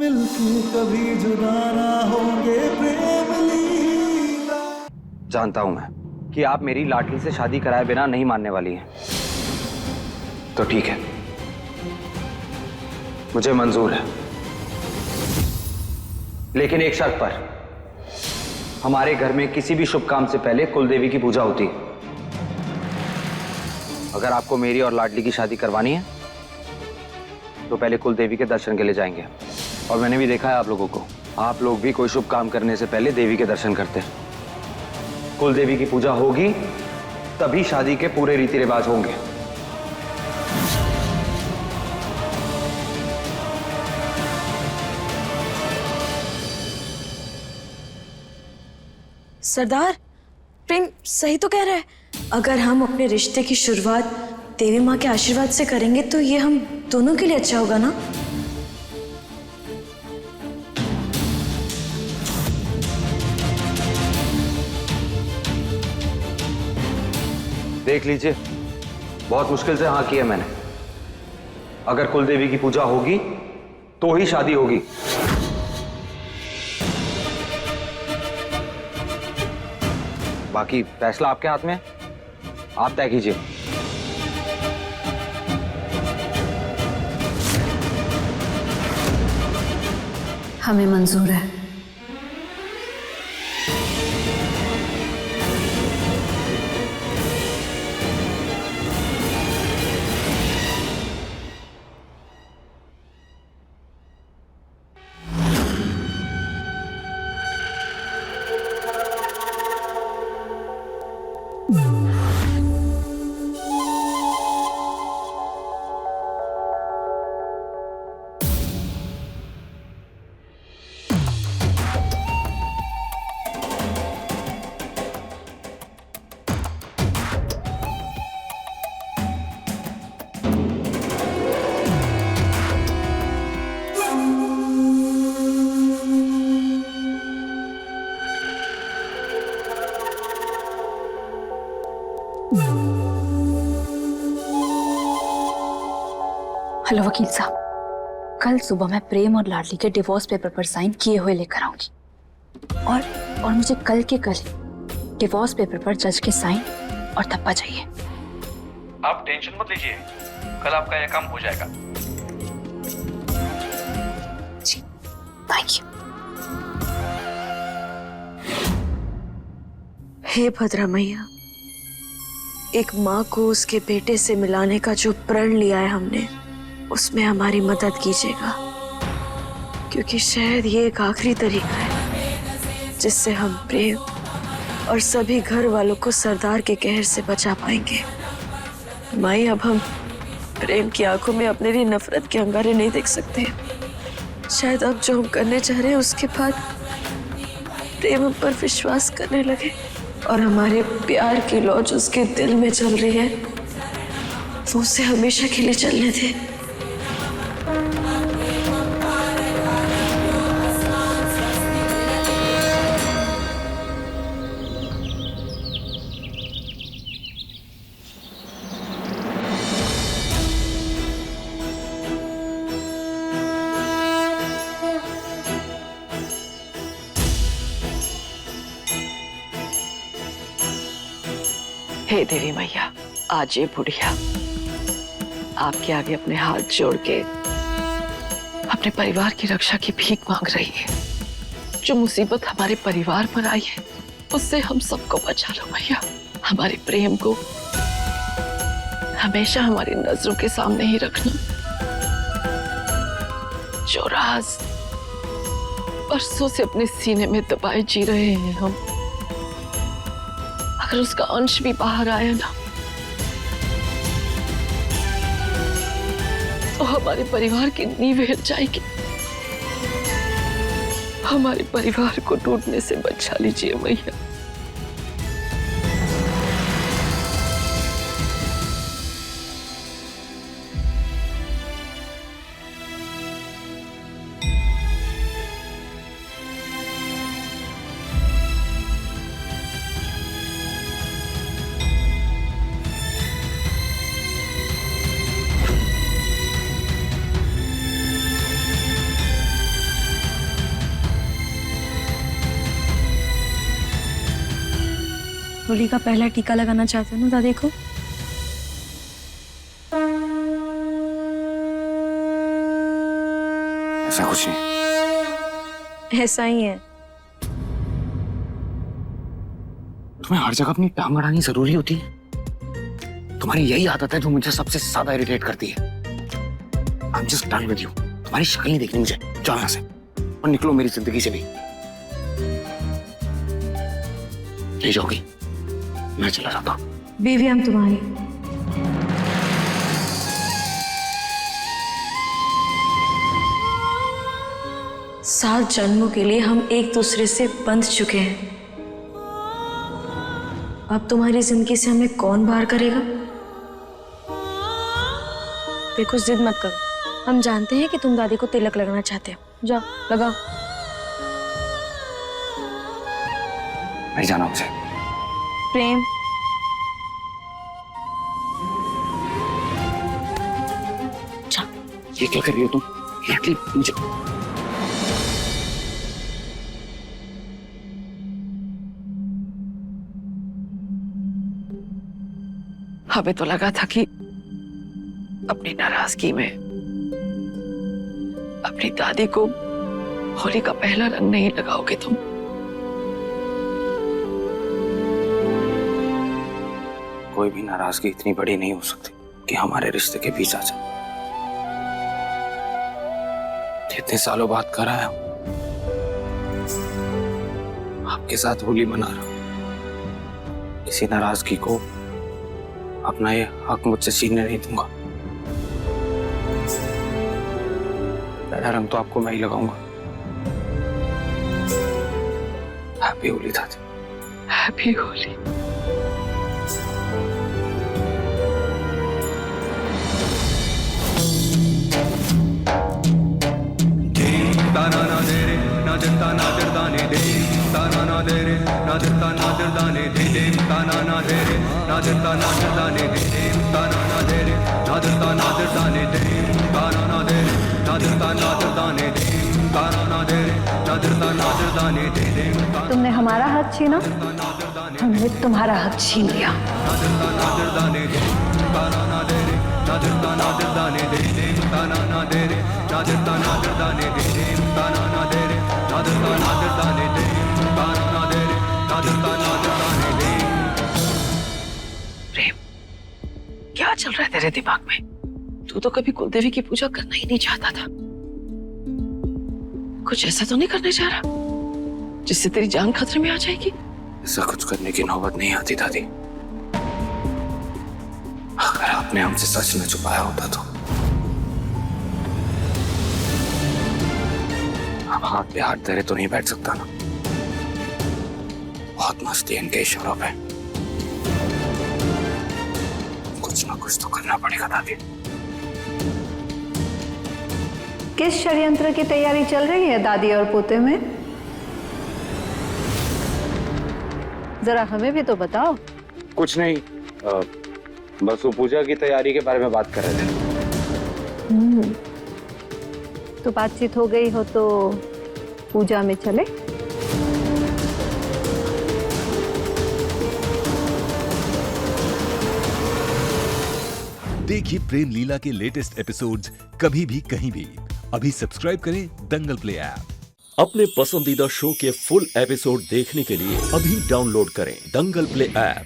मिलके कभी जुदा ना होंगे प्रेम लीला। जानता हूं मैं कि आप मेरी लाडली से शादी कराए बिना नहीं मानने वाली हैं। तो ठीक है, मुझे मंजूर है, लेकिन एक शर्त पर। हमारे घर में किसी भी शुभ काम से पहले कुलदेवी की पूजा होती है। अगर आपको मेरी और लाडली की शादी करवानी है तो पहले कुलदेवी के दर्शन के लिए जाएंगे। और मैंने भी देखा है आप लोगों को, आप लोग भी कोई शुभ काम करने से पहले देवी के दर्शन करते हैं। कुलदेवी की पूजा होगी तभी शादी के पूरे रीति रिवाज होंगे। सरदार, प्रेम सही तो कह रहा है। अगर हम अपने रिश्ते की शुरुआत देवी माँ के आशीर्वाद से करेंगे तो ये हम दोनों के लिए अच्छा होगा ना। देख लीजिए, बहुत मुश्किल से हाँ की है मैंने। अगर कुलदेवी की पूजा होगी तो ही शादी होगी। बाकी फैसला आपके हाथ में है, आप तय कीजिए। हमें मंजूर है। हेलो वकील साहब, कल सुबह मैं प्रेम और लाडली के डिवोर्स पेपर पर साइन किए हुए लेकर आऊंगी। और मुझे कल के कल डिवोर्स पेपर पर जज के साइन और थप्पा चाहिए। आप टेंशन मत लीजिए, कल आपका यह काम हो जाएगा। जी, थैंक यू। हे भद्रा मैया, एक माँ को उसके बेटे से मिलाने का जो प्रण लिया है हमने, उसमें हमारी मदद कीजिएगा। क्योंकि शायद ये एक आखिरी तरीका है जिससे हम प्रेम और सभी घर वालों को सरदार के कहर से बचा पाएंगे। माई, अब हम प्रेम की आंखों में अपने लिए नफरत के अंगारे नहीं देख सकते। शायद अब जो हम करने चाह रहे हैं उसके बाद प्रेम हम पर विश्वास करने लगे और हमारे प्यार की लौ जो उसके दिल में चल रही है वो उसे हमेशा के लिए चलने दे। हे देवी मैया, आज ये बुढ़िया आपके आगे अपने हाथ जोड़ के अपने परिवार की रक्षा की भीख मांग रही है। जो मुसीबत हमारे परिवार पर आई है उससे हम सबको बचा लो मैया। हमारे प्रेम को हमेशा हमारी नजरों के सामने ही रखना। जो राज बरसों से अपने सीने में दबाए जी रहे हैं हम, अगर उसका अंश भी बाहर आया ना तो हमारे परिवार की नींव हिल जाएगी। हमारे परिवार को टूटने से बचा लीजिए मैया। होली का पहला टीका लगाना चाहते हो ना दादी को? ऐसा कुछ नहीं। ऐसा ही है। तुम्हें हर जगह अपनी टांग अड़ानी जरूरी होती है? तुम्हारी यही आदत है जो मुझे सबसे ज्यादा इरिटेट करती है। I'm just done with you। तुम्हारी शक्ल नहीं देखनी मुझे। जाओ यहाँ से और निकलो मेरी जिंदगी से भी। ले जाओगी? मैं चला जाता हूँ। बीवी हम तुम्हारी। सात जन्मों के लिए हम एक दूसरे से बंध चुके हैं। अब तुम्हारी जिंदगी से हमें कौन बाहर करेगा? देखो जिद मत करो, हम जानते हैं कि तुम दादी को तिलक लगाना चाहते हो। जाओ लगाओ। नहीं जाना मुझे। प्रेम, ये क्या कर रही हो तुम? एक्चुअली मुझे हमें तो लगा था कि अपनी नाराजगी में अपनी दादी को होली का पहला रंग नहीं लगाओगे तुम। कोई भी नाराजगी इतनी बड़ी नहीं हो सकती कि हमारे रिश्ते के बीच आ जाए। इतने सालों बाद कर आया हूं, आपके साथ होली मना रहा हूं। इसी नाराजगी को अपना ये हक मुझसे छीनने नहीं दूंगा। पहला रंग तो आपको मैं ही लगाऊंगा। हैप्पी होली दादी। हैप्पी होली। तुमने हमारा हक छीना, हमने तुम्हारा हक छीन लिया। प्रेम, क्या चल रहा है तेरे दिमाग में? तू तो कभी कुलदेवी की पूजा करना ही नहीं चाहता था। कुछ ऐसा तो नहीं करने जा रहा जिससे तेरी जान खतरे में आ जाएगी? ऐसा कुछ करने की नौबत नहीं आती दादी। अगर आपने हमसे सच में छुपाया होता तो अब हाथ पे हाथ धरे तो नहीं बैठ सकता ना। बहुत मस्ती है इनके इशारों पे। कुछ ना कुछ तो करना पड़ेगा दादी। किस षड्यंत्र की तैयारी चल रही है दादी और पोते में? जरा हमें भी तो बताओ। कुछ नहीं, बस वो पूजा की तैयारी के बारे में बात कर रहे थे। तो बातचीत हो गई हो तो पूजा में चले। देखिए प्रेम लीला के लेटेस्ट एपिसोड्स कभी भी कहीं भी। अभी सब्सक्राइब करें दंगल प्ले ऐप। अपने पसंदीदा शो के फुल एपिसोड देखने के लिए अभी डाउनलोड करें दंगल प्ले ऐप।